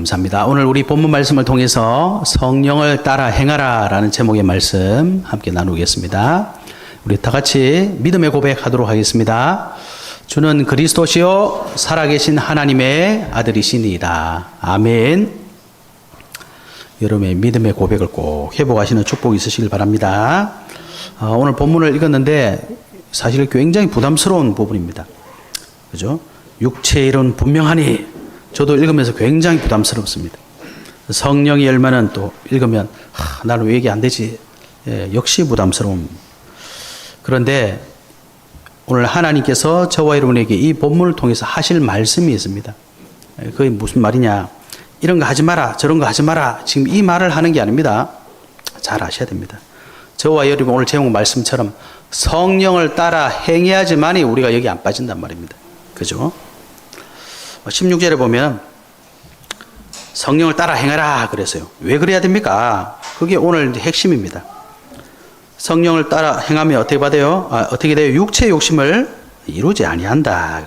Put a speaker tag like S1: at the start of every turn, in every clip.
S1: 감사합니다. 오늘 우리 본문 말씀을 통해서 성령을 따라 행하라 라는 제목의 말씀 함께 나누겠습니다. 우리 다 같이 믿음의 고백하도록 하겠습니다. 주는 그리스도시요 살아계신 하나님의 아들이시니이다. 아멘. 여러분의 믿음의 고백을 꼭 회복하시는 축복이 있으시길 바랍니다. 오늘 본문을 읽었는데 사실 굉장히 부담스러운 부분입니다. 그죠? 육체의 일은 분명하니 저도 읽으면서 굉장히 부담스럽습니다. 성령의 열매는 또 읽으면 나는 왜 얘기 안 되지? 역시 부담스러움. 그런데 오늘 하나님께서 저와 여러분에게 이 본문을 통해서 하실 말씀이 있습니다. 그게 무슨 말이냐? 이런 거 하지 마라, 저런 거 하지 마라. 지금 이 말을 하는 게 아닙니다. 잘 아셔야 됩니다. 저와 여러분 오늘 제목 말씀처럼 성령을 따라 행해야지만이 우리가 여기 안 빠진단 말입니다. 그죠? 16절에 보면 성령을 따라 행하라 그랬어요. 왜 그래야 됩니까? 그게 오늘 핵심입니다. 성령을 따라 행하면 어떻게 받아요? 어떻게 돼요? 육체의 욕심을 이루지 아니한다.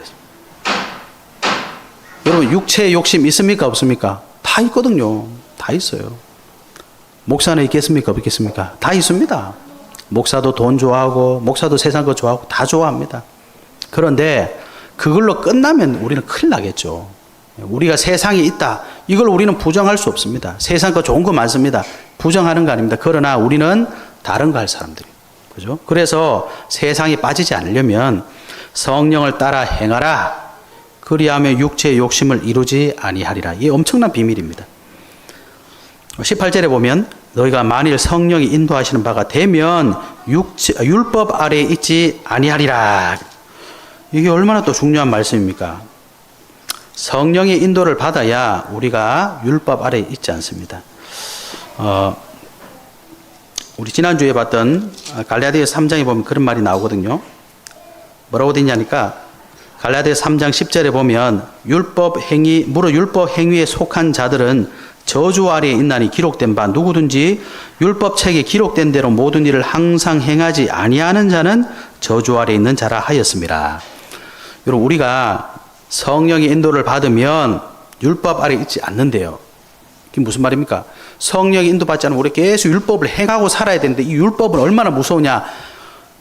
S1: 여러분 육체의 욕심 있습니까? 없습니까? 다 있거든요. 다 있어요. 목사는 있겠습니까? 없겠습니까? 다 있습니다. 목사도 돈 좋아하고 목사도 세상 거 좋아하고 다 좋아합니다. 그런데 그걸로 끝나면 우리는 큰일 나겠죠. 우리가 세상에 있다. 이걸 우리는 부정할 수 없습니다. 세상 거 좋은 거 많습니다. 부정하는 거 아닙니다. 그러나 우리는 다른 거 할 사람들이에요. 그죠? 그래서 세상에 빠지지 않으려면 성령을 따라 행하라. 그리하면 육체의 욕심을 이루지 아니하리라. 이게 엄청난 비밀입니다. 18절에 보면 너희가 만일 성령이 인도하시는 바가 되면 율법 아래에 있지 아니하리라. 이게 얼마나 또 중요한 말씀입니까? 성령의 인도를 받아야 우리가 율법 아래에 있지 않습니다. 우리 지난주에 봤던 갈라디아서 3장에 보면 그런 말이 나오거든요. 뭐라고 되어 있냐니까 갈라디아서 3장 10절에 보면 무릇 율법 행위에 속한 자들은 저주 아래에 있나니 기록된 바 누구든지 율법책에 기록된 대로 모든 일을 항상 행하지 아니하는 자는 저주 아래에 있는 자라 하였습니다. 여러분 우리가 성령의 인도를 받으면 율법 아래에 있지 않는데요. 이게 무슨 말입니까? 성령의 인도 받지 않으면 우리 계속 율법을 행하고 살아야 되는데 이 율법은 얼마나 무서우냐.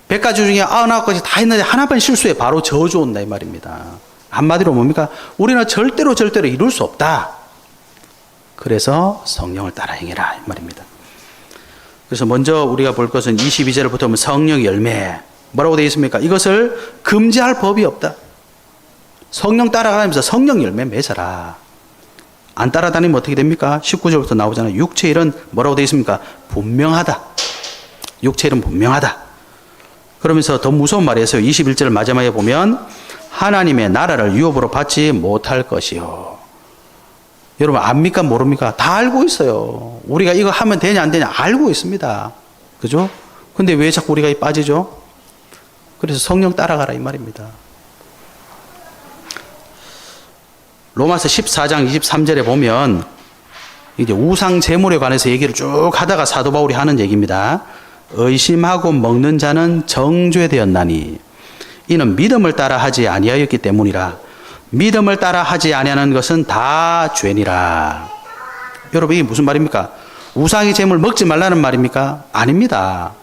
S1: 100가지 중에 99가지 다 했는데 하나만 실수해 바로 저주 온다 이 말입니다. 한마디로 뭡니까? 우리는 절대로 이룰 수 없다. 그래서 성령을 따라 행해라 이 말입니다. 그래서 먼저 우리가 볼 것은 22절부터 보면 성령의 열매. 뭐라고 되어 있습니까? 이것을 금지할 법이 없다. 성령 따라가면서 성령 열매 맺어라. 안 따라다니면 어떻게 됩니까? 19절부터 나오잖아요. 육체 일은 뭐라고 되어 있습니까? 분명하다. 육체 일은 분명하다. 그러면서 더 무서운 말이 있어요. 21절 마지막에 보면 하나님의 나라를 유업으로 받지 못할 것이요. 여러분 압니까 모릅니까? 다 알고 있어요. 우리가 이거 하면 되냐 안 되냐 알고 있습니다. 그죠? 근데 왜 자꾸 우리가 빠지죠? 그래서 성령 따라가라 이 말입니다. 로마서 14장 23절에 보면 이제 우상 제물에 관해서 얘기를 쭉 하다가 사도 바울이 하는 얘기입니다. 의심하고 먹는 자는 정죄되었나니 이는 믿음을 따라 하지 아니하였기 때문이라. 믿음을 따라 하지 아니하는 것은 다 죄니라. 여러분 이게 무슨 말입니까? 우상의 제물 먹지 말라는 말입니까? 아닙니다.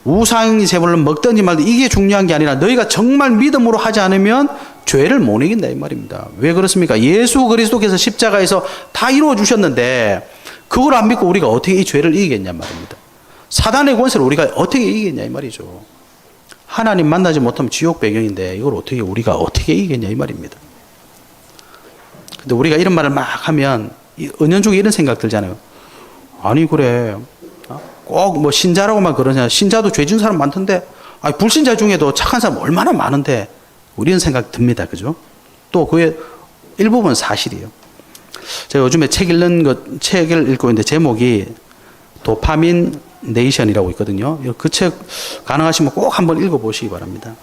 S1: 우상의 제물을 먹든지 말든 이게 중요한 게 아니라 너희가 정말 믿음으로 하지 않으면 죄를 못 이긴다 이 말입니다. 왜 그렇습니까? 예수 그리스도께서 십자가에서 다 이루어 주셨는데 그걸 안 믿고 우리가 어떻게 이 죄를 이기겠냐 말입니다. 사단의 권세를 우리가 어떻게 이기겠냐 이 말이죠. 하나님 만나지 못하면 지옥 배경인데 이걸 우리가 어떻게 이기겠냐 이 말입니다. 근데 우리가 이런 말을 막 하면 은연중에 이런 생각 들잖아요. 아니 그래 꼭 뭐 신자라고만 그러냐. 신자도 죄 지은 사람 많던데 불신자 중에도 착한 사람 얼마나 많은데 우리는 생각 듭니다. 그죠? 또 그의 일부분 사실이에요. 제가 요즘에 책을 읽고 있는데 제목이 도파민 네이션이라고 있거든요. 그 책 가능하시면 꼭 한번 읽어보시기 바랍니다.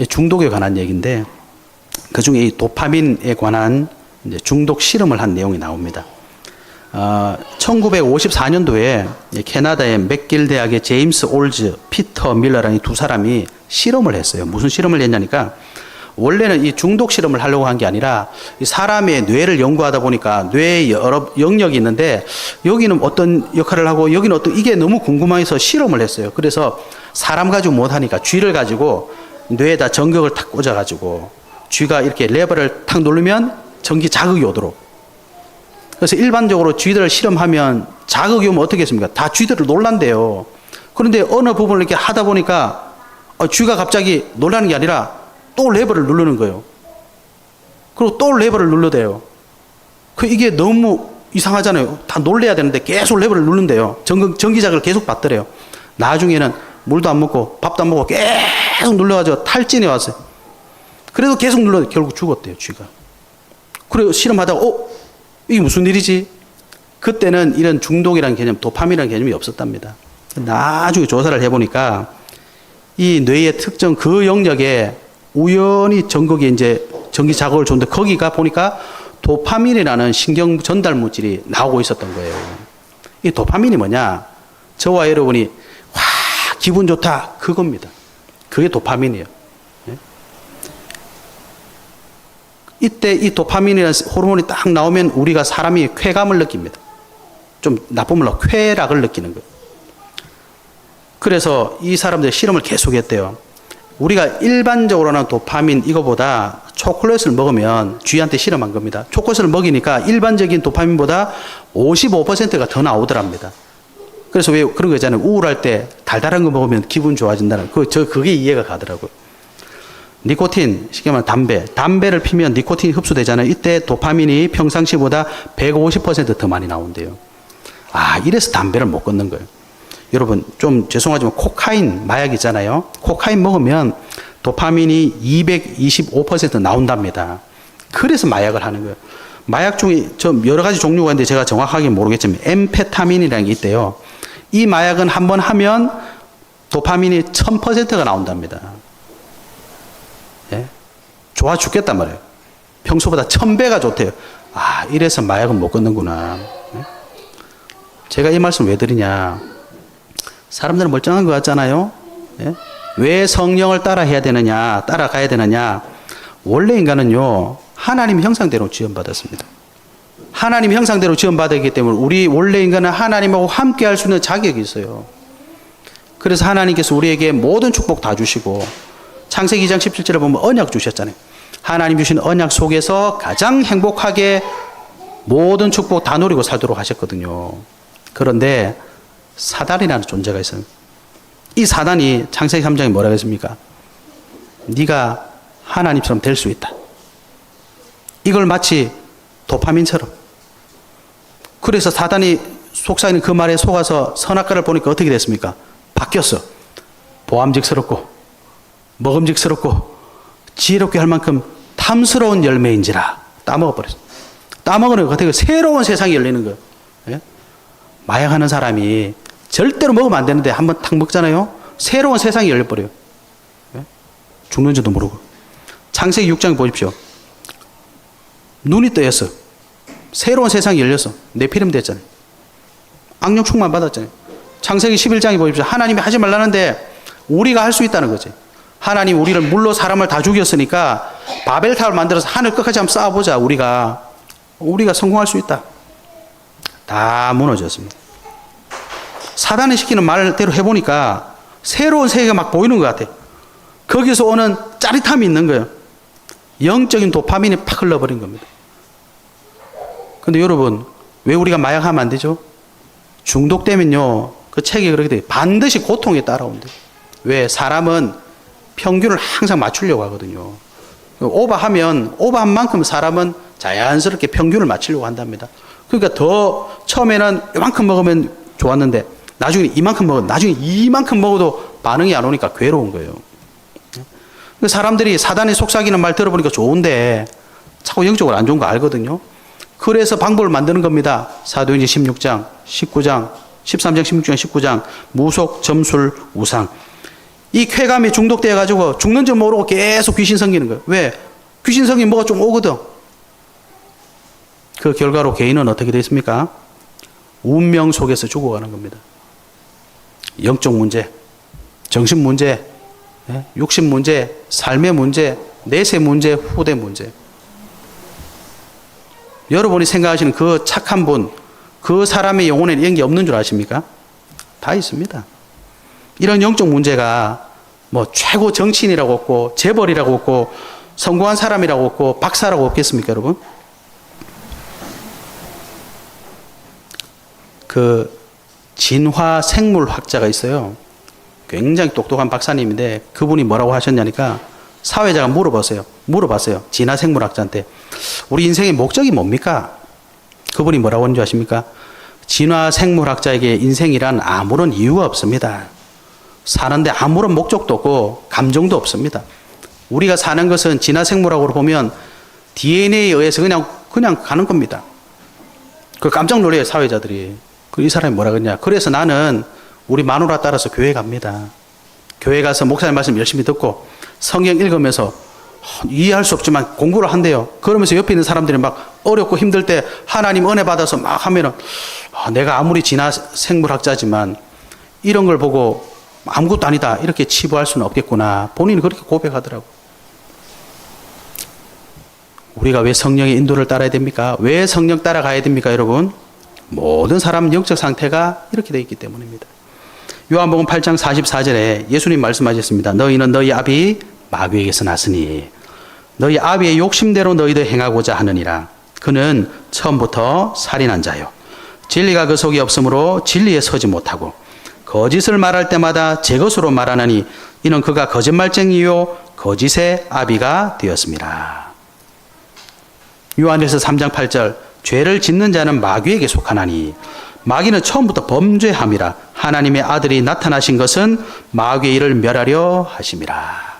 S1: 중독에 관한 얘기인데 그 중에 이 도파민에 관한 이제 중독 실험을 한 내용이 나옵니다. 1954년도에 캐나다의 맥길 대학의 제임스 올즈, 피터 밀러라는 두 사람이 실험을 했어요. 무슨 실험을 했냐니까 원래는 이 중독 실험을 하려고 한 게 아니라 이 사람의 뇌를 연구하다 보니까 뇌에 여러 영역이 있는데 여기는 어떤 역할을 하고 여기는 어떤 이게 너무 궁금해서 실험을 했어요. 그래서 사람 가지고 못하니까 쥐를 가지고 뇌에다 전극을 탁 꽂아가지고 쥐가 이렇게 레버를 탁 누르면 전기 자극이 오도록. 그래서 일반적으로 쥐들을 실험하면 자극이 오면 어떻게 했습니까? 다 쥐들을 놀란대요. 그런데 어느 부분을 이렇게 하다 보니까 쥐가 갑자기 놀라는 게 아니라 또 레버를 누르는 거예요. 그리고 또 레버를 눌러대요. 이게 너무 이상하잖아요. 다 놀래야 되는데 계속 레버를 누른대요. 전기자극을 계속 받더래요. 나중에는 물도 안 먹고 밥도 안 먹고 계속 눌러가지고 탈진해 왔어요. 그래도 계속 눌러 결국 죽었대요, 쥐가. 그리고 실험하다가 이게 무슨 일이지? 그때는 이런 중독이라는 개념, 도파민이라는 개념이 없었답니다. 나중에 조사를 해보니까 이 뇌의 특정 그 영역에 우연히 전극이 이제 전기 자극을 줬는데 거기가 보니까 도파민이라는 신경 전달 물질이 나오고 있었던 거예요. 이 도파민이 뭐냐? 저와 여러분이 와 기분 좋다 그겁니다. 그게 도파민이에요. 이때 이 도파민이라는 호르몬이 딱 나오면 우리가 사람이 쾌감을 느낍니다. 좀 나쁜 말로 쾌락을 느끼는 거예요. 그래서 이 사람들이 실험을 계속했대요. 우리가 일반적으로는 도파민 이거보다 초콜릿을 먹으면 쥐한테 실험한 겁니다. 초콜릿을 먹이니까 일반적인 도파민보다 55%가 더 나오더랍니다. 그래서 왜 그런 거 있잖아요. 우울할 때 달달한 거 먹으면 기분 좋아진다는 그게 이해가 가더라고요. 니코틴, 쉽게 말하면 담배를 피면 니코틴이 흡수되잖아요. 이때 도파민이 평상시보다 150%더 많이 나온대요. 이래서 담배를 못 끊는 거예요. 여러분 좀 죄송하지만 코카인 마약 있잖아요. 코카인 먹으면 도파민이 225% 나온답니다. 그래서 마약을 하는 거예요. 마약 중에 좀 여러 가지 종류가 있는데 제가 정확하게 모르겠지만 엠페타민이라는 게 있대요. 이 마약은 한번 하면 도파민이 1000%가 나온답니다. 예? 좋아 죽겠단 말이에요. 평소보다 1000배가 좋대요. 이래서 마약은 못 끊는구나. 예? 제가 이 말씀 왜 드리냐. 사람들은 멀쩡한 것 같잖아요. 예? 왜 성령을 따라가야 되느냐. 원래 인간은요, 하나님 형상대로 지원받았습니다. 하나님 형상대로 지원받았기 때문에 우리 원래 인간은 하나님하고 함께 할 수 있는 자격이 있어요. 그래서 하나님께서 우리에게 모든 축복 다 주시고, 창세기 2장 17절에 보면 언약 주셨잖아요. 하나님 주신 언약 속에서 가장 행복하게 모든 축복 다 누리고 살도록 하셨거든요. 그런데 사단이라는 존재가 있어요. 이 사단이 창세기 3장에 뭐라고 했습니까? 네가 하나님처럼 될 수 있다. 이걸 마치 도파민처럼. 그래서 사단이 속삭이는 그 말에 속아서 선악과를 보니까 어떻게 됐습니까? 바뀌었어. 보암직스럽고 먹음직스럽고 지혜롭게 할 만큼 탐스러운 열매인지라 따먹어버렸어. 따먹으면 어떻게 새로운 세상이 열리는 거예요. 예? 마약하는 사람이 절대로 먹으면 안 되는데 한번 탁 먹잖아요. 새로운 세상이 열려버려요. 예? 죽는지도 모르고. 창세기 6장 보십시오. 눈이 뜨였어. 새로운 세상이 열렸어. 네피림 됐잖아요. 악령 충만 받았잖아요. 창세기 11장에 보십시오. 하나님이 하지 말라는데 우리가 할 수 있다는 거지. 하나님 우리를 물로 사람을 다 죽였으니까 바벨탑을 만들어서 하늘 끝까지 한번 쌓아보자. 우리가 성공할 수 있다. 다 무너졌습니다. 사단이 시키는 말대로 해보니까 새로운 세계가 막 보이는 것 같아. 거기서 오는 짜릿함이 있는 거예요. 영적인 도파민이 팍 흘러버린 겁니다. 근데 여러분, 왜 우리가 마약하면 안 되죠? 중독되면요, 그 책에 그렇게 돼. 반드시 고통에 따라온대요. 왜? 사람은 평균을 항상 맞추려고 하거든요. 오버한 만큼 사람은 자연스럽게 평균을 맞추려고 한답니다. 그러니까 더 처음에는 이만큼 먹으면 좋았는데 나중에 이만큼 먹어도 반응이 안 오니까 괴로운 거예요. 사람들이 사단의 속삭이는 말 들어보니까 좋은데 자꾸 영적으로 안 좋은 거 알거든요. 그래서 방법을 만드는 겁니다. 사도행전 16장, 19장, 13장, 16장, 19장 무속, 점술, 우상. 이 쾌감에 중독되어 가지고 죽는 줄 모르고 계속 귀신 섬기는 거예요. 왜? 귀신 섬기면 뭐가 좀 오거든. 그 결과로 개인은 어떻게 되겠습니까? 운명 속에서 죽어가는 겁니다. 영적 문제, 정신 문제, 육신 문제, 삶의 문제, 내세 문제, 후대 문제. 여러분이 생각하시는 그 착한 분, 그 사람의 영혼에 이런 게 없는 줄 아십니까? 다 있습니다. 이런 영적 문제가 뭐 최고 정치인이라고 없고 재벌이라고 없고 성공한 사람이라고 없고 박사라고 없겠습니까, 여러분? 그 진화 생물학자가 있어요. 굉장히 똑똑한 박사님인데 그분이 뭐라고 하셨냐니까 사회자가 물어봤어요. 진화 생물학자한테 우리 인생의 목적이 뭡니까? 그분이 뭐라고 하는 줄 아십니까? 진화 생물학자에게 인생이란 아무런 이유가 없습니다. 사는데 아무런 목적도 없고 감정도 없습니다. 우리가 사는 것은 진화 생물학으로 보면 DNA에 의해서 그냥 가는 겁니다. 그 깜짝 놀래요, 사회자들이. 이 사람이 뭐라 그러냐. 그래서 나는 우리 마누라 따라서 교회 갑니다. 교회 가서 목사님 말씀 열심히 듣고 성경 읽으면서 이해할 수 없지만 공부를 한대요. 그러면서 옆에 있는 사람들이 막 어렵고 힘들 때 하나님 은혜 받아서 막 하면은 내가 아무리 진화 생물학자지만 이런 걸 보고 아무것도 아니다 이렇게 치부할 수는 없겠구나. 본인이 그렇게 고백하더라고. 우리가 왜 성령의 인도를 따라야 됩니까? 왜 성령 따라가야 됩니까, 여러분? 모든 사람 영적 상태가 이렇게 되어 있기 때문입니다. 요한복음 8장 44절에 예수님 말씀하셨습니다. 너희는 너희 아비 마귀에게서 났으니 너희 아비의 욕심대로 너희도 행하고자 하느니라. 그는 처음부터 살인한 자요. 진리가 그 속에 없으므로 진리에 서지 못하고 거짓을 말할 때마다 제 것으로 말하느니 이는 그가 거짓말쟁이요 거짓의 아비가 되었습니다. 요한일서 3장 8절 죄를 짓는 자는 마귀에게 속하나니 마귀는 처음부터 범죄함이라 하나님의 아들이 나타나신 것은 마귀의 일을 멸하려 하심이라.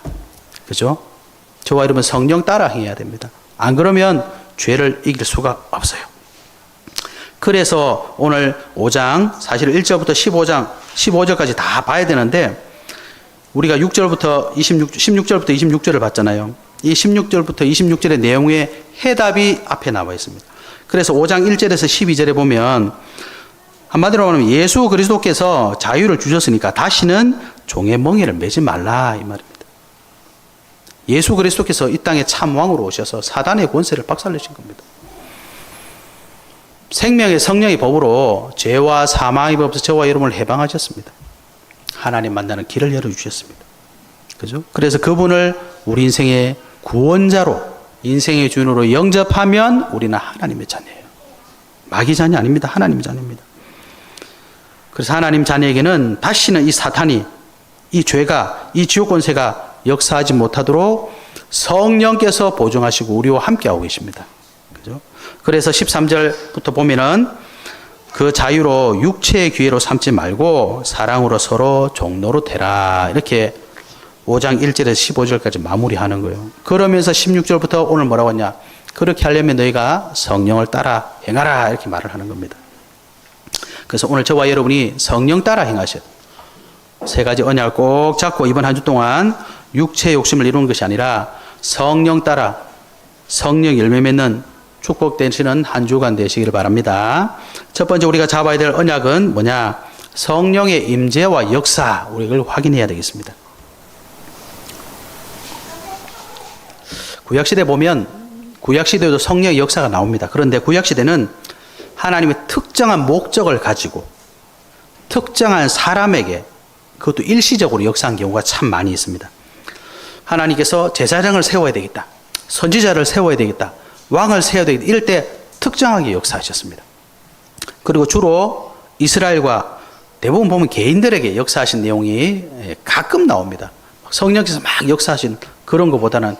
S1: 그죠? 저와 여러분 성령 따라 행해야 됩니다. 안 그러면 죄를 이길 수가 없어요. 그래서 오늘 5장 사실 1절부터 15절까지 다 봐야 되는데 우리가 16절부터 26절을 봤잖아요. 이 16절부터 26절의 내용의 해답이 앞에 나와 있습니다. 그래서 5장 1절에서 12절에 보면 한마디로 말하면 예수 그리스도께서 자유를 주셨으니까 다시는 종의 멍에를 매지 말라 이 말입니다. 예수 그리스도께서 이 땅에 참 왕으로 오셔서 사단의 권세를 박살내신 겁니다. 생명의 성령의 법으로 죄와 사망의 법에서 저와 여러분을 해방하셨습니다. 하나님 만나는 길을 열어주셨습니다. 그죠? 그래서 그분을 우리 인생의 구원자로 인생의 주인으로 영접하면 우리는 하나님의 자녀예요. 마귀 자녀 아닙니다. 하나님의 자녀입니다. 그래서 하나님 자녀에게는 다시는 이 사탄이 이 죄가 이 지옥 권세가 역사하지 못하도록 성령께서 보증하시고 우리와 함께하고 계십니다. 그죠? 그래서 13절부터 보면은 그 자유로 육체의 기회로 삼지 말고 사랑으로 서로 종로로 되라. 이렇게 5장 1절에서 15절까지 마무리하는 거예요. 그러면서 16절부터 오늘 뭐라고 하냐. 그렇게 하려면 너희가 성령을 따라 행하라. 이렇게 말을 하는 겁니다. 그래서 오늘 저와 여러분이 성령 따라 행하셔야 돼요. 세 가지 언약을 꼭 잡고 이번 한 주 동안 육체의 욕심을 이루는 것이 아니라 성령 따라 성령 열매 맺는 축복되시는 한 주간 되시기를 바랍니다. 첫 번째 우리가 잡아야 될 언약은 뭐냐? 성령의 임재와 역사 우리를 확인해야 되겠습니다. 구약시대 보면 구약시대에도 성령의 역사가 나옵니다. 그런데 구약시대는 하나님의 특정한 목적을 가지고 특정한 사람에게 그것도 일시적으로 역사한 경우가 참 많이 있습니다. 하나님께서 제사장을 세워야 되겠다. 선지자를 세워야 되겠다. 왕을 세워야 되겠다. 이럴 때 특정하게 역사하셨습니다. 그리고 주로 이스라엘과 대부분 보면 개인들에게 역사하신 내용이 가끔 나옵니다. 성령께서 막 역사하신 그런 것보다는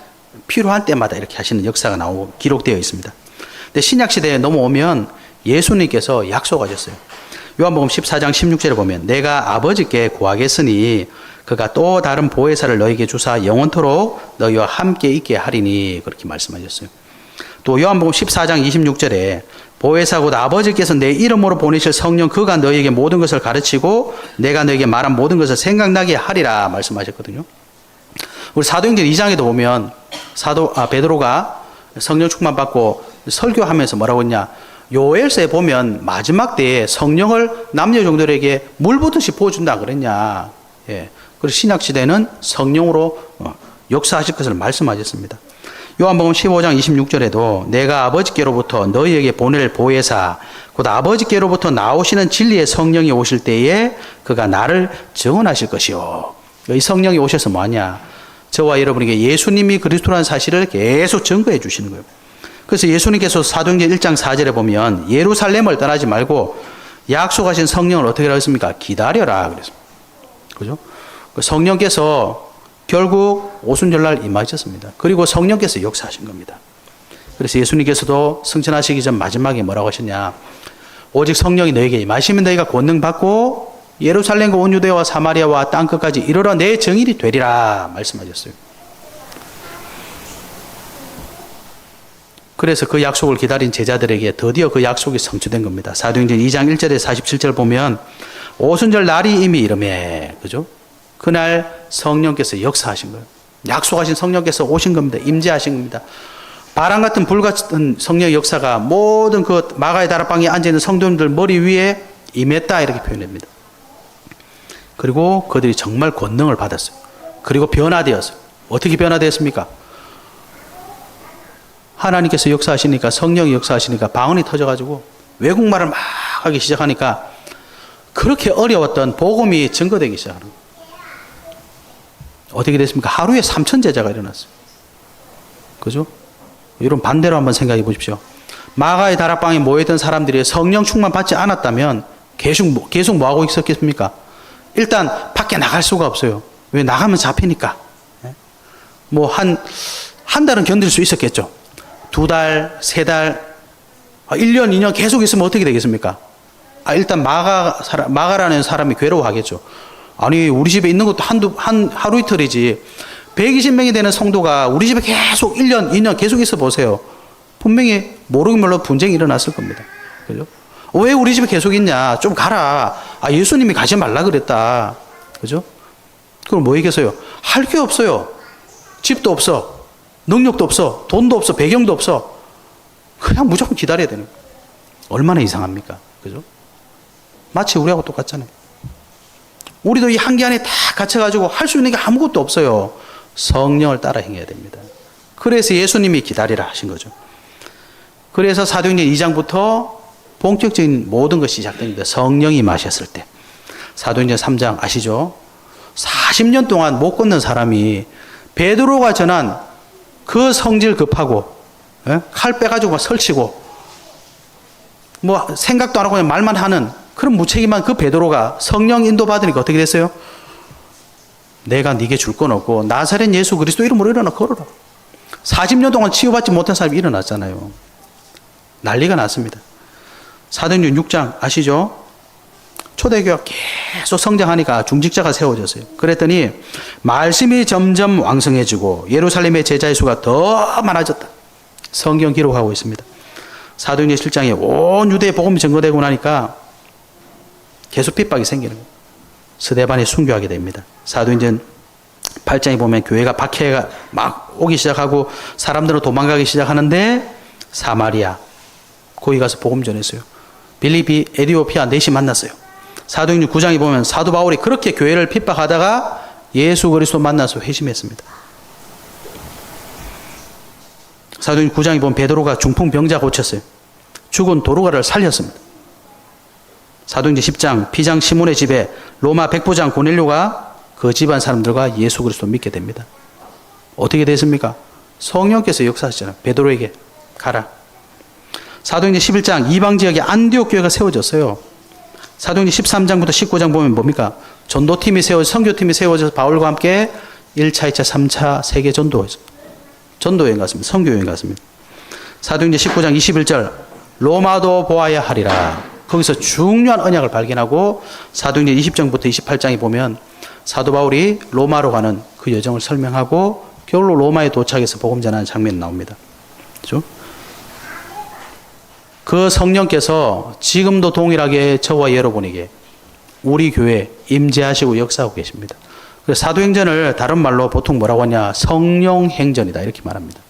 S1: 필요한 때마다 이렇게 하시는 역사가 나오고 기록되어 있습니다. 근데 신약시대에 넘어오면 예수님께서 약속하셨어요. 요한복음 14장 16절에 보면 내가 아버지께 구하겠으니 그가 또 다른 보혜사를 너에게 주사 영원토록 너희와 함께 있게 하리니 그렇게 말씀하셨어요. 또 요한복음 14장 26절에 보혜사 곧 아버지께서 내 이름으로 보내실 성령 그가 너희에게 모든 것을 가르치고 내가 너희에게 말한 모든 것을 생각나게 하리라 말씀하셨거든요. 우리 사도행전 2장에도 보면 베드로가 성령 충만 받고 설교하면서 뭐라고 했냐? 요엘서에 보면 마지막 때에 성령을 남녀 종들에게 물 붓듯이 부어준다 그랬냐? 예. 그리고 신약 시대는 성령으로 역사하실 것을 말씀하셨습니다. 요한복음 15장 26절에도 내가 아버지께로부터 너희에게 보낼 보혜사 곧 아버지께로부터 나오시는 진리의 성령이 오실 때에 그가 나를 증언하실 것이요. 이 성령이 오셔서 뭐하냐? 저와 여러분에게 예수님이 그리스도라는 사실을 계속 증거해 주시는 거예요. 그래서 예수님께서 사도행전 1장 4절에 보면 예루살렘을 떠나지 말고 약속하신 성령을 어떻게 하셨습니까? 기다려라 그랬습니다. 그죠? 성령께서 결국 오순절날 임하셨습니다. 그리고 성령께서 역사하신 겁니다. 그래서 예수님께서도 승천하시기 전 마지막에 뭐라고 하셨냐? 오직 성령이 너에게 임하시면 너희가 권능 받고 예루살렘과 온 유대와 사마리아와 땅끝까지 이르러 내 증인이 되리라 말씀하셨어요. 그래서 그 약속을 기다린 제자들에게 드디어 그 약속이 성취된 겁니다. 사도행전 2장 1절에 47절 보면 오순절 날이 이미 이르매, 그죠? 그날 성령께서 역사하신 거예요. 약속하신 성령께서 오신 겁니다. 임재하신 겁니다. 바람 같은 불 같은 성령의 역사가 모든 그 마가의 다락방에 앉아있는 성도님들 머리 위에 임했다 이렇게 표현합니다. 그리고 그들이 정말 권능을 받았어요. 그리고 변화되었어요. 어떻게 변화되었습니까? 하나님께서 역사하시니까 성령이 역사하시니까 방언이 터져가지고 외국말을 막 하기 시작하니까 그렇게 어려웠던 복음이 증거되기 시작하는 거예요. 어떻게 됐습니까? 하루에 3,000 제자가 일어났어요. 그죠? 여러분 반대로 한번 생각해 보십시오. 마가의 다락방에 모여있던 사람들이 성령 충만 받지 않았다면 계속 뭐 하고 있었겠습니까? 일단 밖에 나갈 수가 없어요. 왜? 나가면 잡히니까. 뭐 한 달은 견딜 수 있었겠죠. 2달, 3달, 1년, 2년 계속 있으면 어떻게 되겠습니까? 일단 마가라는 사람이 괴로워하겠죠. 아니, 우리 집에 있는 것도 하루 이틀이지. 120명이 되는 성도가 우리 집에 계속 1년, 2년 계속 있어 보세요. 분명히 모르긴 몰라도 분쟁이 일어났을 겁니다. 그죠? 왜 우리 집에 계속 있냐? 좀 가라. 예수님이 가지 말라 그랬다. 그죠? 그럼 뭐 얘기했어요? 할 게 없어요. 집도 없어. 능력도 없어. 돈도 없어. 배경도 없어. 그냥 무조건 기다려야 되는 거예요. 얼마나 이상합니까? 그죠? 마치 우리하고 똑같잖아요. 우리도 이 한계 안에 다 갇혀가지고 할 수 있는 게 아무것도 없어요. 성령을 따라 행해야 됩니다. 그래서 예수님이 기다리라 하신 거죠. 그래서 사도행전 2장부터 본격적인 모든 것이 시작됩니다. 성령이 임하셨을 때. 사도행전 3장 아시죠? 40년 동안 못 걷는 사람이 베드로가 전한 그 성질 급하고 칼 빼가지고 막 설치고 뭐 생각도 안 하고 그냥 말만 하는 그런 무책임한 그 베드로가 성령 인도 받으니까 어떻게 됐어요? 내가 네게 줄 건 없고 나사렛 예수 그리스도 이름으로 일어나 걸어라. 40년 동안 치유받지 못한 사람이 일어났잖아요. 난리가 났습니다. 사도행전 6장 아시죠? 초대교회가 계속 성장하니까 중직자가 세워졌어요. 그랬더니 말씀이 점점 왕성해지고 예루살렘의 제자의 수가 더 많아졌다. 성경 기록하고 있습니다. 사도행전 7장에 온 유대의 복음이 증거되고 나니까 계속 핍박이 생기는 거예요. 스데반이 순교하게 됩니다. 사도행전 8장에 보면 교회가 박해가 막 오기 시작하고 사람들은 도망가기 시작하는데 사마리아 거기 가서 복음 전했어요. 빌립비, 에디오피아 넷이 만났어요. 사도행전 9장에 보면 사도 바울이 그렇게 교회를 핍박하다가 예수 그리스도 만나서 회심했습니다. 사도행전 9장에 보면 베드로가 중풍병자 고쳤어요. 죽은 도르가를 살렸습니다. 사도행전 10장 피장 시몬의 집에 로마 백부장 고넬료가 그 집안 사람들과 예수 그리스도 믿게 됩니다. 어떻게 됐습니까? 성령께서 역사하시잖아요. 베드로에게 가라. 사도행전 11장 이방 지역에 안디옥 교회가 세워졌어요. 사도행전 13장부터 19장 보면 뭡니까? 전도팀이 선교팀이 세워져서 바울과 함께 1차, 2차, 3차 세계 전도여행 갔습니다. 선교여행 갔습니다. 사도행전 19장 21절 로마도 보아야 하리라. 거기서 중요한 언약을 발견하고 사도행전 20장부터 28장에 보면 사도 바울이 로마로 가는 그 여정을 설명하고 겨울로 로마에 도착해서 복음 전하는 장면이 나옵니다. 그렇죠? 그 성령께서 지금도 동일하게 저와 여러분에게 우리 교회에 임재하시고 역사하고 계십니다. 그래서 사도행전을 다른 말로 보통 뭐라고 하냐? 성령행전이다 이렇게 말합니다.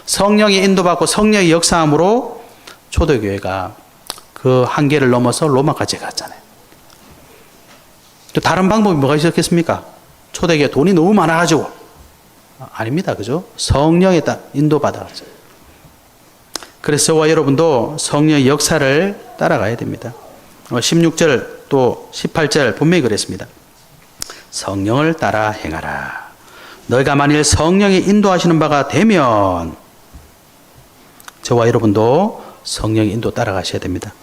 S1: 성령이 인도받고 성령의 역사함으로 초대교회가 그 한계를 넘어서 로마까지 갔잖아요. 또 다른 방법이 뭐가 있었겠습니까? 초대교회 돈이 너무 많아가지고 아닙니다. 그죠? 성령에 인도받아가죠. 그래서 저와 여러분도 성령의 역사를 따라가야 됩니다. 16절 또 18절 분명히 그랬습니다. 성령을 따라 행하라. 너희가 만일 성령이 인도하시는 바가 되면 저와 여러분도 성령의 인도 따라가셔야 됩니다.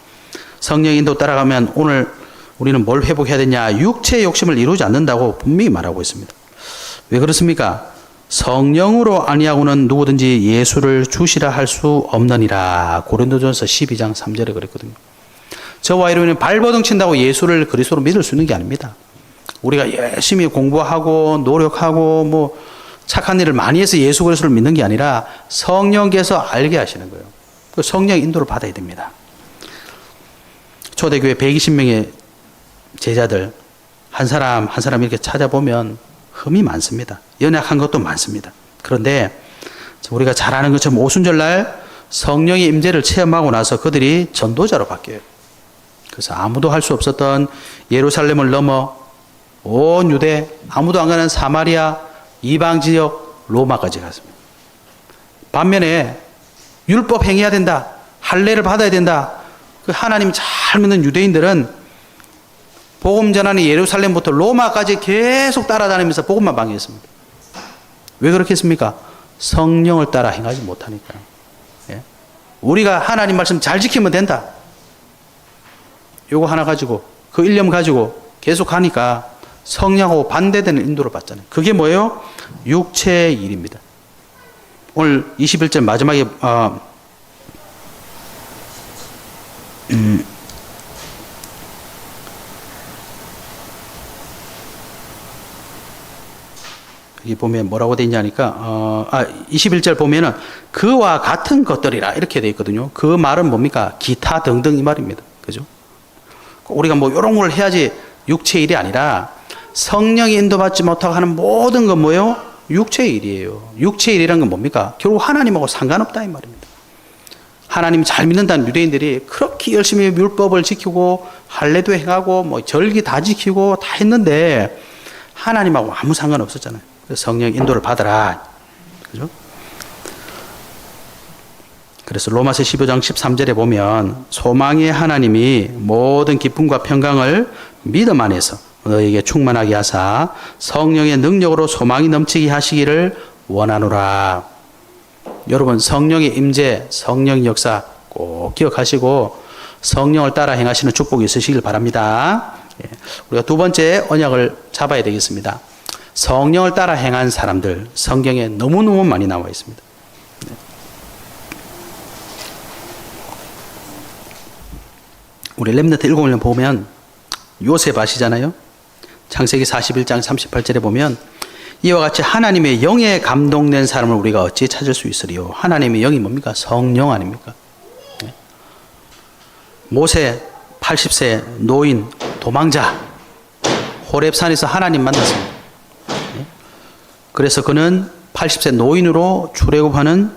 S1: 성령의 인도 따라가면 오늘 우리는 뭘 회복해야 되냐? 육체의 욕심을 이루지 않는다고 분명히 말하고 있습니다. 왜 그렇습니까? 성령으로 아니하고는 누구든지 예수를 주시라 할 수 없느니라. 고린도전서 12장 3절에 그랬거든요. 저와 여러분이 발버둥 친다고 예수를 그리스도로 믿을 수 있는 게 아닙니다. 우리가 열심히 공부하고 노력하고 뭐 착한 일을 많이 해서 예수 그리스도를 믿는 게 아니라 성령께서 알게 하시는 거예요. 그 성령의 인도를 받아야 됩니다. 초대교회 120명의 제자들 한 사람 한 사람 이렇게 찾아보면 흠이 많습니다. 연약한 것도 많습니다. 그런데 우리가 잘 아는 것처럼 오순절날 성령의 임재를 체험하고 나서 그들이 전도자로 바뀌어요. 그래서 아무도 할 수 없었던 예루살렘을 넘어 온 유대, 아무도 안 가는 사마리아, 이방 지역, 로마까지 갔습니다. 반면에 율법 행해야 된다, 할례를 받아야 된다, 그 하나님 잘 믿는 유대인들은 복음 전하는 예루살렘부터 로마까지 계속 따라다니면서 복음만 방해했습니다. 왜 그렇겠습니까? 성령을 따라 행하지 못하니까. 예? 우리가 하나님 말씀 잘 지키면 된다. 요거 하나 가지고 그 일념 가지고 계속 하니까 성령하고 반대되는 인도를 받잖아요. 그게 뭐예요? 육체의 일입니다. 오늘 21절 마지막에 여기 보면 뭐라고 되어 있냐니까 21절 보면은 그와 같은 것들이라 이렇게 되어 있거든요. 그 말은 뭡니까? 기타 등등 이 말입니다. 그죠? 우리가 뭐 이런 걸 해야지 육체의 일이 아니라 성령이 인도받지 못하고 하는 모든 건 뭐예요? 육체의 일이에요. 육체의 일이라는 건 뭡니까? 결국 하나님하고 상관없다 이 말입니다. 하나님 잘 믿는다는 유대인들이 그렇게 열심히 율법을 지키고 할례도 행하고 뭐 절기 다 지키고 다 했는데 하나님하고 아무 상관없었잖아요. 그래서 성령 인도를 받아라. 그죠? 그래서 로마서 15장 13절에 보면 소망의 하나님이 모든 기쁨과 평강을 믿음 안에서 너에게 충만하게 하사 성령의 능력으로 소망이 넘치게 하시기를 원하노라. 여러분 성령의 임재, 성령 역사 꼭 기억하시고 성령을 따라 행하시는 축복이 있으시길 바랍니다. 우리가 두 번째 언약을 잡아야 되겠습니다. 성령을 따라 행한 사람들 성경에 너무너무 많이 나와 있습니다. 우리 렘넌트 읽어보면 보면 요셉 아시잖아요. 창세기 41장 38절에 보면 이와 같이 하나님의 영에 감동된 사람을 우리가 어찌 찾을 수 있으리요. 하나님의 영이 뭡니까? 성령 아닙니까? 모세 80세 노인 도망자 호렙산에서 하나님 만났습니다. 그래서 그는 80세 노인으로 출애굽하는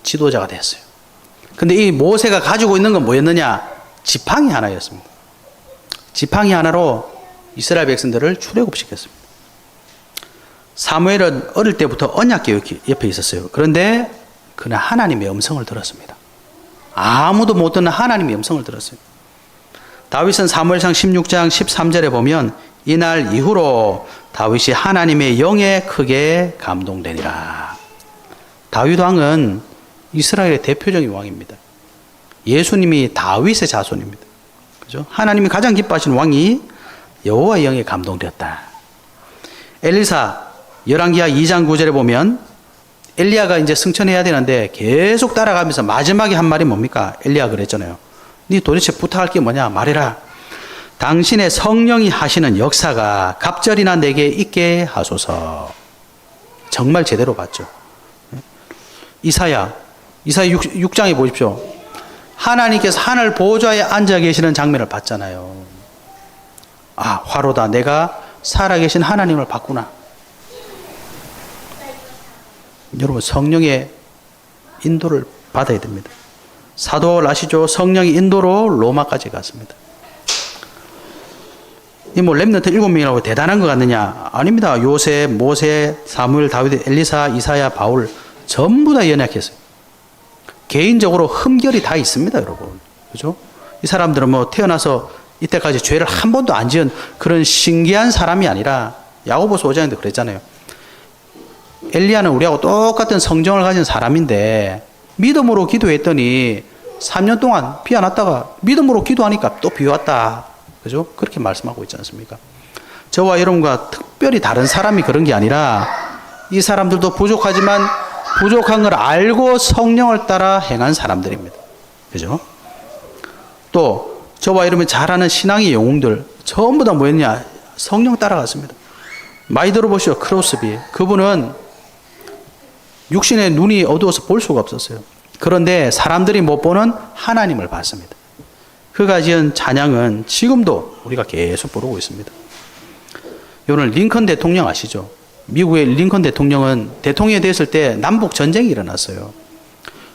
S1: 지도자가 됐어요. 근데 이 모세가 가지고 있는 건 뭐였느냐? 지팡이 하나였습니다. 지팡이 하나로 이스라엘 백성들을 출애굽시켰습니다. 사무엘은 어릴 때부터 언약궤 옆에 있었어요. 그런데 그는 하나님의 음성을 들었습니다. 아무도 못 듣는 하나님의 음성을 들었어요. 다윗은 사무엘상 16장 13절에 보면 이날 이후로 다윗이 하나님의 영에 크게 감동되니라. 다윗 왕은 이스라엘의 대표적인 왕입니다. 예수님이 다윗의 자손입니다. 그죠? 하나님이 가장 기뻐하시는 왕이 여호와의 영에 감동되었다. 엘리사 열왕기하 2장 9절에 보면 엘리야가 이제 승천해야 되는데 계속 따라가면서 마지막에 한 말이 뭡니까? 엘리야가 그랬잖아요. 네 도대체 부탁할 게 뭐냐? 말해라. 당신의 성령이 하시는 역사가 갑절이나 내게 있게 하소서. 정말 제대로 봤죠. 이사야 6장에 보십시오. 하나님께서 하늘 보좌에 앉아 계시는 장면을 봤잖아요. 아, 화로다. 내가 살아계신 하나님을 봤구나. 여러분 성령의 인도를 받아야 됩니다. 사도 바울 아시죠? 성령의 인도로 로마까지 갔습니다. 이 뭐 렘넌트 7명이라고 대단한 것 같느냐? 아닙니다. 요셉, 모세, 사무엘, 다윗, 엘리사, 이사야, 바울 전부 다 연약했어요. 개인적으로 흠결이 다 있습니다, 여러분. 그죠? 이 사람들은 뭐 태어나서 이때까지 죄를 한 번도 안 지은 그런 신기한 사람이 아니라 야고보서 5장에도 그랬잖아요. 엘리야는 우리하고 똑같은 성정을 가진 사람인데 믿음으로 기도했더니 3년 동안 비 안 왔다가 믿음으로 기도하니까 또 비 왔다. 그죠? 그렇게 말씀하고 있지 않습니까? 저와 여러분과 특별히 다른 사람이 그런 게 아니라 이 사람들도 부족하지만 부족한 걸 알고 성령을 따라 행한 사람들입니다. 그죠? 또 저와 여러분이 잘 아는 신앙의 영웅들 전부 다 뭐였냐? 성령 따라갔습니다. 많이 들어보시죠. 크로스비. 그분은 육신의 눈이 어두워서 볼 수가 없었어요. 그런데 사람들이 못 보는 하나님을 봤습니다. 그가 지은 찬양은 지금도 우리가 계속 부르고 있습니다. 오늘 링컨 대통령 아시죠? 미국의 링컨 대통령은 대통령이 됐을 때 남북 전쟁이 일어났어요.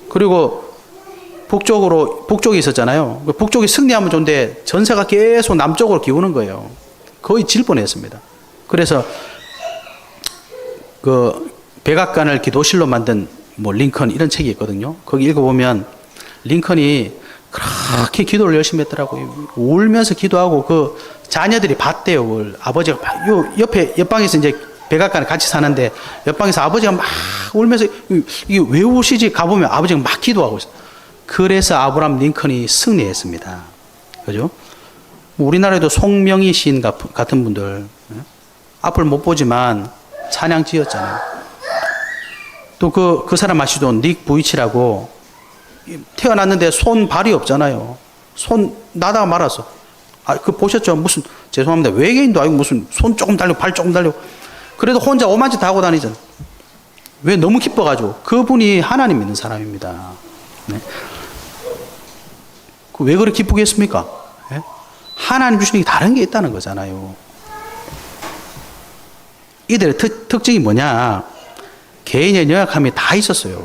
S1: 그리고 북쪽이 있었잖아요. 북쪽이 승리하면 좋은데 전세가 계속 남쪽으로 기우는 거예요. 거의 질 뻔했습니다. 그래서 그 백악관을 기도실로 만든 뭐 링컨 이런 책이 있거든요. 거기 읽어보면 링컨이 그렇게 기도를 열심히 했더라고요. 울면서 기도하고 그 자녀들이 봤대요. 그걸 아버지가 요 옆방에서 이제 백악관에 같이 사는데 옆방에서 아버지가 막 울면서 이게 왜 우시지 가보면 아버지가 막 기도하고 있어요. 그래서 아브라함 링컨이 승리했습니다. 그죠? 우리나라에도 송명희 시인 같은 분들 앞을 못 보지만 찬양 지었잖아요. 또 그 사람 아시죠? 닉 부이치라고 태어났는데 손 발이 없잖아요. 손 나다가 말았어. 그 보셨죠? 무슨 죄송합니다. 외계인도 아니고 무슨 손 조금 달리고 발 조금 달리고 그래도 혼자 오만짓 다 하고 다니잖아. 왜? 너무 기뻐가지고. 그분이 하나님 믿는 사람입니다. 네. 왜 그렇게 기쁘겠습니까? 네? 하나님 주시는 게 다른 게 있다는 거잖아요. 이들의 특징이 뭐냐? 개인의 연약함이 다 있었어요.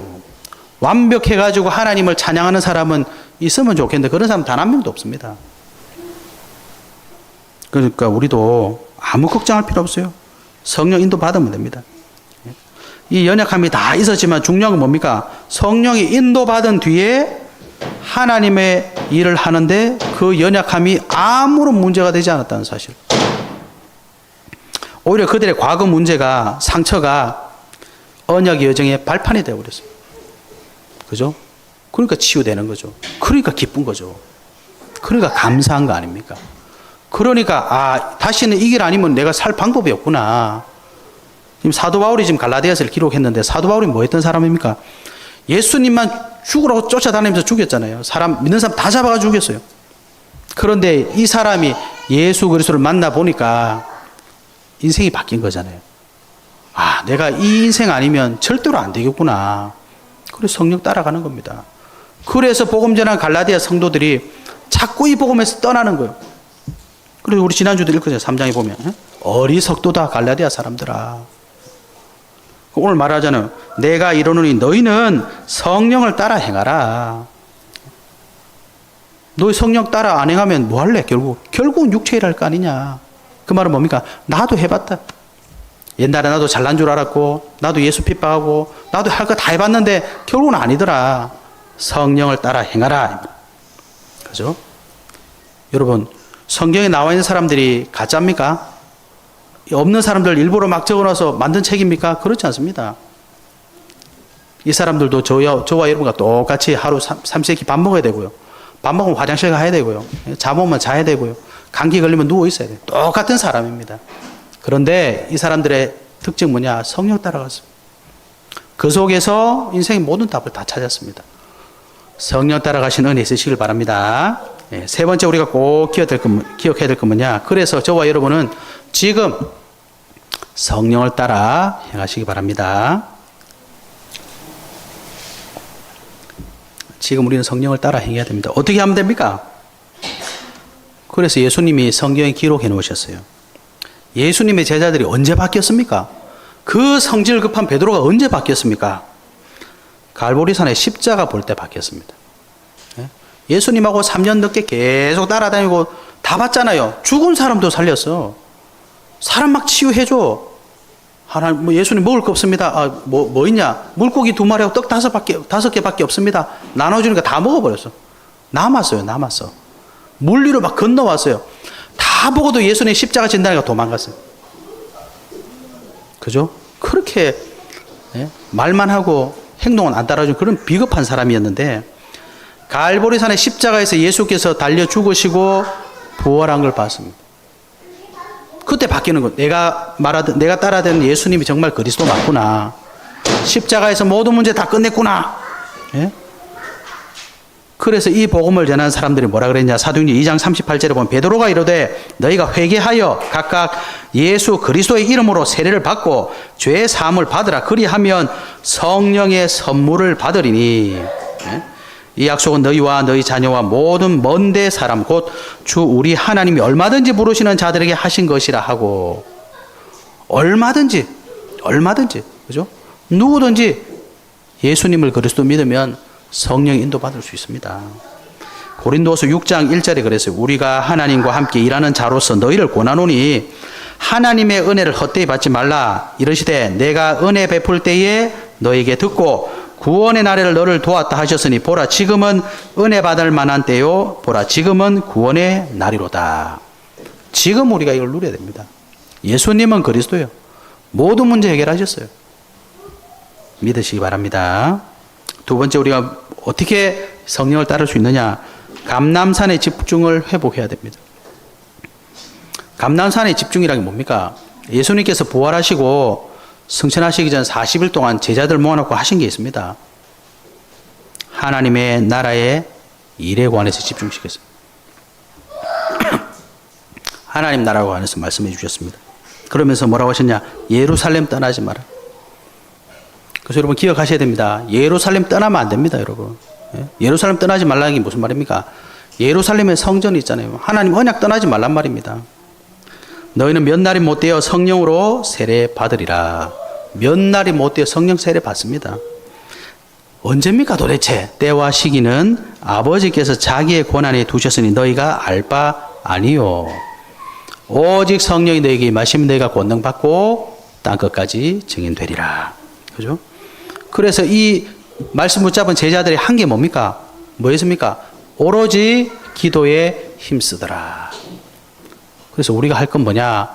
S1: 완벽해가지고 하나님을 찬양하는 사람은 있으면 좋겠는데 그런 사람 단 한 명도 없습니다. 그러니까 우리도 아무 걱정할 필요 없어요. 성령 인도 받으면 됩니다. 이 연약함이 다 있었지만 중요한 건 뭡니까? 성령이 인도받은 뒤에 하나님의 일을 하는데 그 연약함이 아무런 문제가 되지 않았다는 사실. 오히려 그들의 과거 문제가 상처가 언약의 여정의 발판이 되어버렸어요. 그죠? 그러니까 치유되는 거죠. 그러니까 기쁜 거죠. 그러니까 감사한 거 아닙니까? 그러니까 다시는 이 길 아니면 내가 살 방법이 없구나. 지금 사도 바울이 지금 갈라디아서를 기록했는데 사도 바울이 뭐 했던 사람입니까? 예수님만 죽으라고 쫓아다니면서 죽였잖아요. 믿는 사람 다 잡아가 죽였어요. 그런데 이 사람이 예수 그리스도를 만나 보니까 인생이 바뀐 거잖아요. 내가 이 인생 아니면 절대로 안 되겠구나. 그래서 성령 따라가는 겁니다. 그래서 복음 전한 갈라디아 성도들이 자꾸 이 복음에서 떠나는 거예요. 그리고 우리 지난주도 읽었잖아요. 3장에 보면 어리석도다 갈라디아 사람들아. 오늘 말하자는 내가 이르노니 너희는 성령을 따라 행하라. 너희 성령 따라 안 행하면 뭐 할래? 결국은 육체 일할 거 아니냐. 그 말은 뭡니까? 나도 해봤다. 옛날에 나도 잘난 줄 알았고 나도 예수 핍박하고 나도 할 거 다 해봤는데 결국은 아니더라. 성령을 따라 행하라. 그죠? 여러분 성경에 나와 있는 사람들이 가짜입니까? 없는 사람들 일부러 막 적어놔서 만든 책입니까? 그렇지 않습니다. 이 사람들도 저와 여러분과 똑같이 하루 삼시세끼 밥 먹어야 되고요. 밥 먹으면 화장실 가야 되고요. 잠 오면 자야 되고요. 감기 걸리면 누워 있어야 돼요. 똑같은 사람입니다. 그런데 이 사람들의 특징 뭐냐? 성령 따라갔습니다. 그 속에서 인생의 모든 답을 다 찾았습니다. 성령 따라가신 은혜 있으시길 바랍니다. 세 번째 우리가 꼭 기억해야 될 건 뭐냐? 그래서 저와 여러분은 지금 성령을 따라 행하시기 바랍니다. 지금 우리는 성령을 따라 행해야 됩니다. 어떻게 하면 됩니까? 그래서 예수님이 성경에 기록해 놓으셨어요. 예수님의 제자들이 언제 바뀌었습니까? 그 성질 급한 베드로가 언제 바뀌었습니까? 갈보리산의 십자가 볼 때 바뀌었습니다. 예수님하고 3년 넘게 계속 따라다니고 다 봤잖아요. 죽은 사람도 살렸어. 사람 막 치유해줘. 하나님, 뭐 예수님 먹을 거 없습니다. 아, 뭐 있냐? 물고기 2마리하고 떡 5개밖에 없습니다. 나눠주니까 다 먹어버렸어. 남았어. 물 위로 막 건너왔어요. 다 보고도 예수님 십자가 진다니까 도망갔어요. 그죠? 그렇게 말만 하고 행동은 안 따라주는 그런 비겁한 사람이었는데, 갈보리산의 십자가에서 예수께서 달려 죽으시고 부활한 걸 봤습니다. 그때 바뀌는 거. 내가 따라다니는 예수님이 정말 그리스도 맞구나. 십자가에서 모든 문제 다 끝냈구나. 예? 그래서 이 복음을 전하는 사람들이 뭐라 그랬냐? 사도행전 2장 38절에 보면 베드로가 이르되 너희가 회개하여 각각 예수 그리스도의 이름으로 세례를 받고 죄 사함을 받으라. 그리하면 성령의 선물을 받으리니. 예? 이 약속은 너희와 너희 자녀와 모든 먼데 사람 곧 주 우리 하나님이 얼마든지 부르시는 자들에게 하신 것이라 하고. 얼마든지 그죠? 누구든지 예수님을 그리스도 믿으면 성령 인도 받을 수 있습니다. 고린도서 6장 1절에 그랬어요. 우리가 하나님과 함께 일하는 자로서 너희를 권하노니 하나님의 은혜를 헛되이 받지 말라. 이르시되 내가 은혜 베풀 때에 너에게 듣고 구원의 날에를 너를 도왔다 하셨으니 보라 지금은 은혜 받을 만한 때요 보라 지금은 구원의 날이로다. 지금 우리가 이걸 누려야 됩니다. 예수님은 그리스도요. 모든 문제 해결하셨어요. 믿으시기 바랍니다. 두 번째, 우리가 어떻게 성령을 따를 수 있느냐? 감람산의 집중을 회복해야 됩니다. 감람산의 집중이란 게 뭡니까? 예수님께서 부활하시고 승천하시기 전 40일 동안 제자들 모아놓고 하신 게 있습니다. 하나님의 나라의 일에 관해서 집중시켰습니다. 하나님 나라에 관해서 말씀해 주셨습니다. 그러면서 뭐라고 하셨냐? 예루살렘 떠나지 마라. 그래서 여러분 기억하셔야 됩니다. 예루살렘 떠나면 안 됩니다, 여러분. 예루살렘 떠나지 말라는 게 무슨 말입니까? 예루살렘에 성전이 있잖아요. 하나님 언약 떠나지 말란 말입니다. 너희는 몇 날이 못 되어 성령으로 세례 받으리라. 몇 날이 못 되어 성령 세례 받습니다. 언제입니까 도대체? 때와 시기는 아버지께서 자기의 권한에 두셨으니 너희가 알 바 아니요. 오직 성령이 너희에게 임하시면 너희가 권능 받고 땅 끝까지 증인되리라. 그죠? 그래서 이 말씀 붙잡은 제자들이 한 게 뭡니까? 뭐였습니까? 오로지 기도에 힘쓰더라. 그래서 우리가 할 건 뭐냐?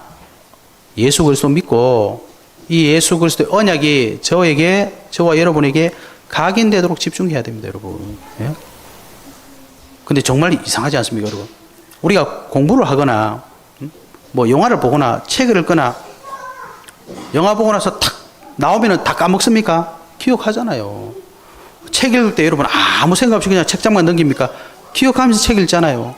S1: 예수 그리스도 믿고 이 예수 그리스도의 언약이 저와 여러분에게 각인되도록 집중해야 됩니다, 여러분. 예? 근데 정말 이상하지 않습니까, 여러분? 우리가 공부를 하거나 뭐 영화를 보거나 책을 읽거나 영화 보고 나서 탁 나오면은 다 까먹습니까? 기억하잖아요. 책 읽을 때 여러분 아무 생각 없이 그냥 책장만 넘깁니까? 기억하면서 책 읽잖아요.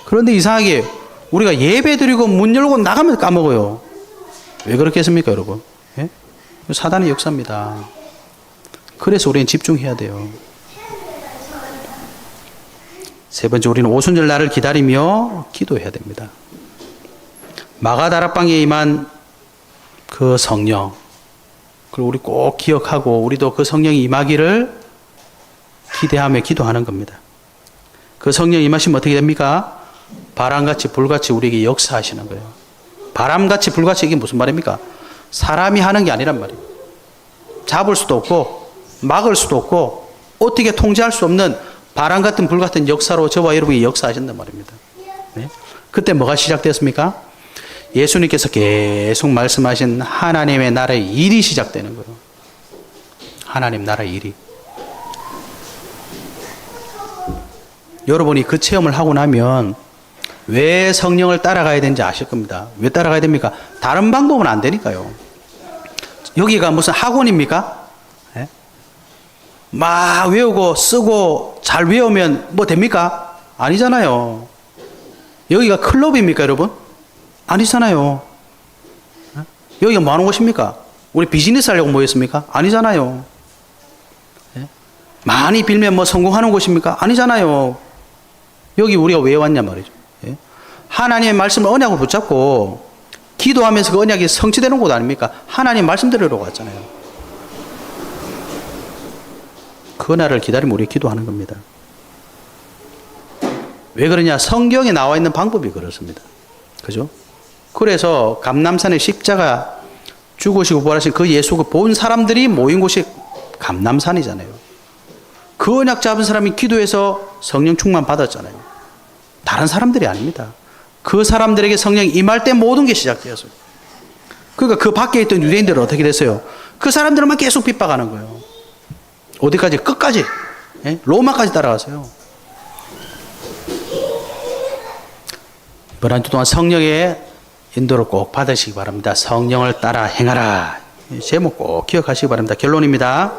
S1: 그런데 이상하게 우리가 예배 드리고 문 열고 나가면 까먹어요. 왜 그렇게 했습니까, 여러분? 예? 사단의 역사입니다. 그래서 우리는 집중해야 돼요. 세 번째, 우리는 오순절 날을 기다리며 기도해야 됩니다. 마가다락방에 임한 그 성령, 그리고 우리 꼭 기억하고 우리도 그 성령이 임하기를 기대하며 기도하는 겁니다. 그 성령 임하시면 어떻게 됩니까? 바람같이 불같이 우리에게 역사하시는 거예요. 바람같이 불같이 이게 무슨 말입니까? 사람이 하는 게 아니란 말이에요. 잡을 수도 없고 막을 수도 없고 어떻게 통제할 수 없는 바람 같은 불 같은 역사로 저와 여러분이 역사하신단 말입니다. 네? 그때 뭐가 시작됐습니까? 예수님께서 계속 말씀하신 하나님의 나라의 일이 시작되는 거예요. 하나님 나라의 일이. 여러분이 그 체험을 하고 나면 왜 성령을 따라가야 되는지 아실 겁니다. 왜 따라가야 됩니까? 다른 방법은 안 되니까요. 여기가 무슨 학원입니까? 네? 막 외우고 쓰고 잘 외우면 뭐 됩니까? 아니잖아요. 여기가 클럽입니까, 여러분? 아니잖아요. 네? 여기가 뭐 하는 곳입니까? 우리 비즈니스 하려고 모였습니까? 아니잖아요. 네? 많이 빌면 뭐 성공하는 곳입니까? 아니잖아요. 여기 우리가 왜 왔냐 말이죠. 예? 하나님의 말씀을 언약을 붙잡고 기도하면서 그 언약이 성취되는 곳 아닙니까? 하나님 말씀대로 왔잖아요. 그 날을 기다리면 우리 기도하는 겁니다. 왜 그러냐? 성경에 나와 있는 방법이 그렇습니다. 그죠? 그래서 감람산에 십자가 죽으시고 부활하신 그 예수를 본 사람들이 모인 곳이 감람산이잖아요. 그 언약 잡은 사람이 기도해서 성령 충만 받았잖아요. 다른 사람들이 아닙니다. 그 사람들에게 성령이 임할 때 모든 게 시작되었어요. 그러니까 그 밖에 있던 유대인들은 어떻게 됐어요? 그 사람들만 계속 핍박하는 거예요. 어디까지? 끝까지. 예? 로마까지 따라가세요. 이번 한 주 동안 성령의 인도를 꼭 받으시기 바랍니다. 성령을 따라 행하라. 제목 꼭 기억하시기 바랍니다. 결론입니다.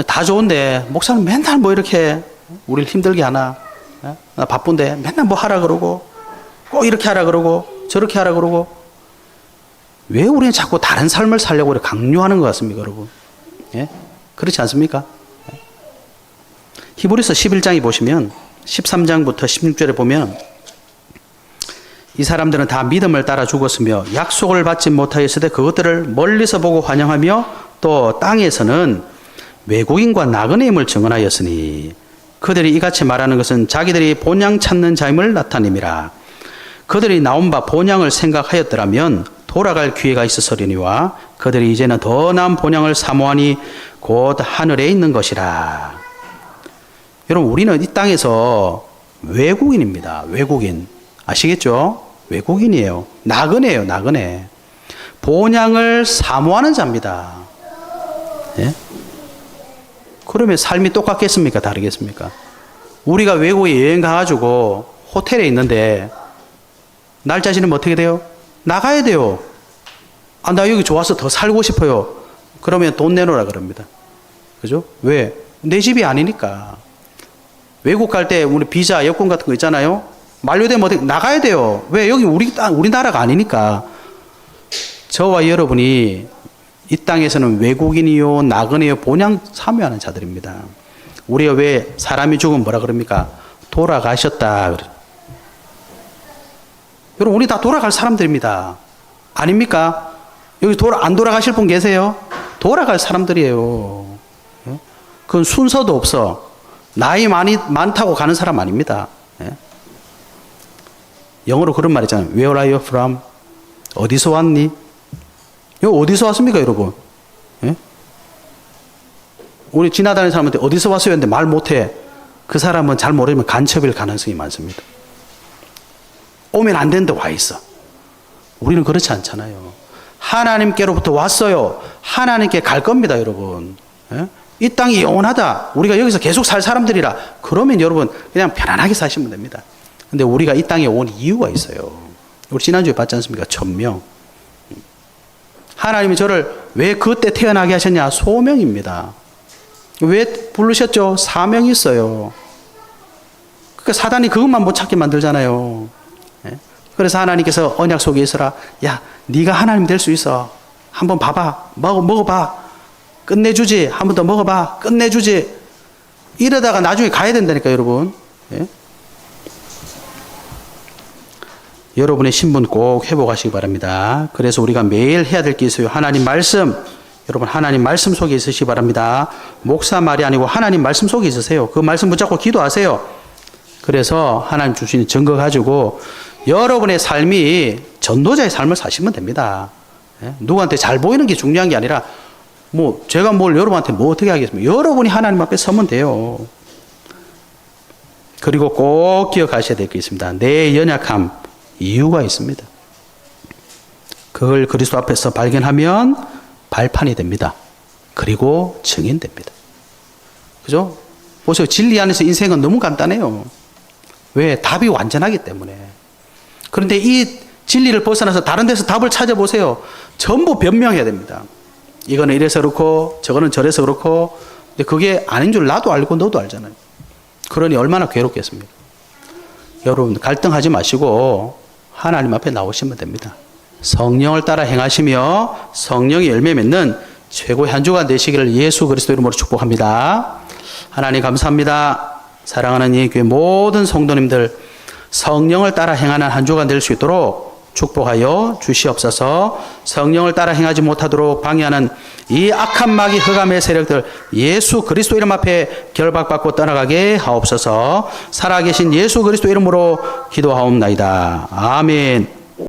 S1: 다 좋은데 목사는 맨날 뭐 이렇게 우리를 힘들게 하나? 나 바쁜데 맨날 뭐 하라 그러고 꼭 이렇게 하라 그러고 저렇게 하라 그러고 왜 우리는 자꾸 다른 삶을 살려고 강요하는 것 같습니까, 여러분? 예? 그렇지 않습니까? 히브리서 11장에 보시면 13장부터 16절에 보면 이 사람들은 다 믿음을 따라 죽었으며 약속을 받지 못하였을 때 그것들을 멀리서 보고 환영하며 또 땅에서는 외국인과 나그네임을 증언하였으니 그들이 이같이 말하는 것은 자기들이 본향 찾는 자임을 나타냅니다. 그들이 나온 바 본향을 생각하였더라면 돌아갈 기회가 있었으리니와 그들이 이제는 더 나은 본향을 사모하니 곧 하늘에 있는 것이라. 여러분, 우리는 이 땅에서 외국인입니다. 외국인. 아시겠죠? 외국인이에요. 나그네예요. 나그네. 본향을 사모하는 자입니다. 예? 그러면 삶이 똑같겠습니까? 다르겠습니까? 우리가 외국에 여행 가가지고 호텔에 있는데 날짜 지나면 어떻게 돼요? 나가야 돼요. 아, 나 여기 좋아서 더 살고 싶어요. 그러면 돈 내놓으라 그럽니다. 그죠? 왜? 내 집이 아니니까. 외국 갈 때 우리 비자, 여권 같은 거 있잖아요. 만료되면 어떻게 나가야 돼요. 왜? 여기 우리나라가 아니니까. 저와 여러분이 이 땅에서는 외국인이요, 나그네요, 본향 사모하는 자들입니다. 우리가 왜 사람이 죽으면 뭐라 그럽니까? 돌아가셨다. 여러분, 우리 다 돌아갈 사람들입니다. 아닙니까? 여기 안 돌아가실 분 계세요? 돌아갈 사람들이에요. 그건 순서도 없어. 나이 많다고 가는 사람 아닙니다. 영어로 그런 말 있잖아요. Where are you from? 어디서 왔니? 여기 어디서 왔습니까, 여러분? 예? 우리 지나다니는 사람한테 어디서 왔어요? 했는데 말 못해. 그 사람은 잘 모르면 간첩일 가능성이 많습니다. 오면 안 되는데 와 있어. 우리는 그렇지 않잖아요. 하나님께로부터 왔어요. 하나님께 갈 겁니다, 여러분. 예? 이 땅이 영원하다. 우리가 여기서 계속 살 사람들이라. 그러면 여러분 그냥 편안하게 사시면 됩니다. 근데 우리가 이 땅에 온 이유가 있어요. 우리 지난주에 봤지 않습니까? 천명. 하나님이 저를 왜 그때 태어나게 하셨냐? 소명입니다. 왜 부르셨죠? 사명이 있어요. 그러니까 사단이 그것만 못 찾게 만들잖아요. 그래서 하나님께서 언약 속에 있어라. 야, 네가 하나님 될 수 있어. 한번 봐봐. 먹어봐. 끝내주지. 한 번 더 먹어봐. 끝내주지. 이러다가 나중에 가야 된다니까, 여러분. 예? 여러분의 신분 꼭 회복하시기 바랍니다. 그래서 우리가 매일 해야 될 게 있어요. 하나님 말씀. 여러분, 하나님 말씀 속에 있으시기 바랍니다. 목사 말이 아니고 하나님 말씀 속에 있으세요. 그 말씀 붙잡고 기도하세요. 그래서 하나님 주신 증거 가지고 여러분의 삶이 전도자의 삶을 사시면 됩니다. 예? 누구한테 잘 보이는 게 중요한 게 아니라 뭐 제가 뭘 여러분한테 뭐 어떻게 하겠습니까? 여러분이 하나님 앞에 서면 돼요. 그리고 꼭 기억하셔야 될 게 있습니다. 내 연약함 이유가 있습니다. 그걸 그리스도 앞에서 발견하면 발판이 됩니다. 그리고 증인됩니다. 그죠? 보세요. 진리 안에서 인생은 너무 간단해요. 왜? 답이 완전하기 때문에. 그런데 이 진리를 벗어나서 다른 데서 답을 찾아보세요. 전부 변명해야 됩니다. 이거는 이래서 그렇고 저거는 저래서 그렇고. 근데 그게 아닌 줄 나도 알고 너도 알잖아요. 그러니 얼마나 괴롭겠습니까? 여러분, 갈등하지 마시고 하나님 앞에 나오시면 됩니다. 성령을 따라 행하시며 성령이 열매 맺는 최고의 한 주간 되시기를 예수 그리스도 이름으로 축복합니다. 하나님 감사합니다. 사랑하는 이 교회 모든 성도님들 성령을 따라 행하는 한 주간 될 수 있도록 축복하여 주시옵소서. 성령을 따라 행하지 못하도록 방해하는 이 악한 마귀 흑암의 세력들 예수 그리스도 이름 앞에 결박받고 떠나가게 하옵소서. 살아계신 예수 그리스도 이름으로 기도하옵나이다. 아멘.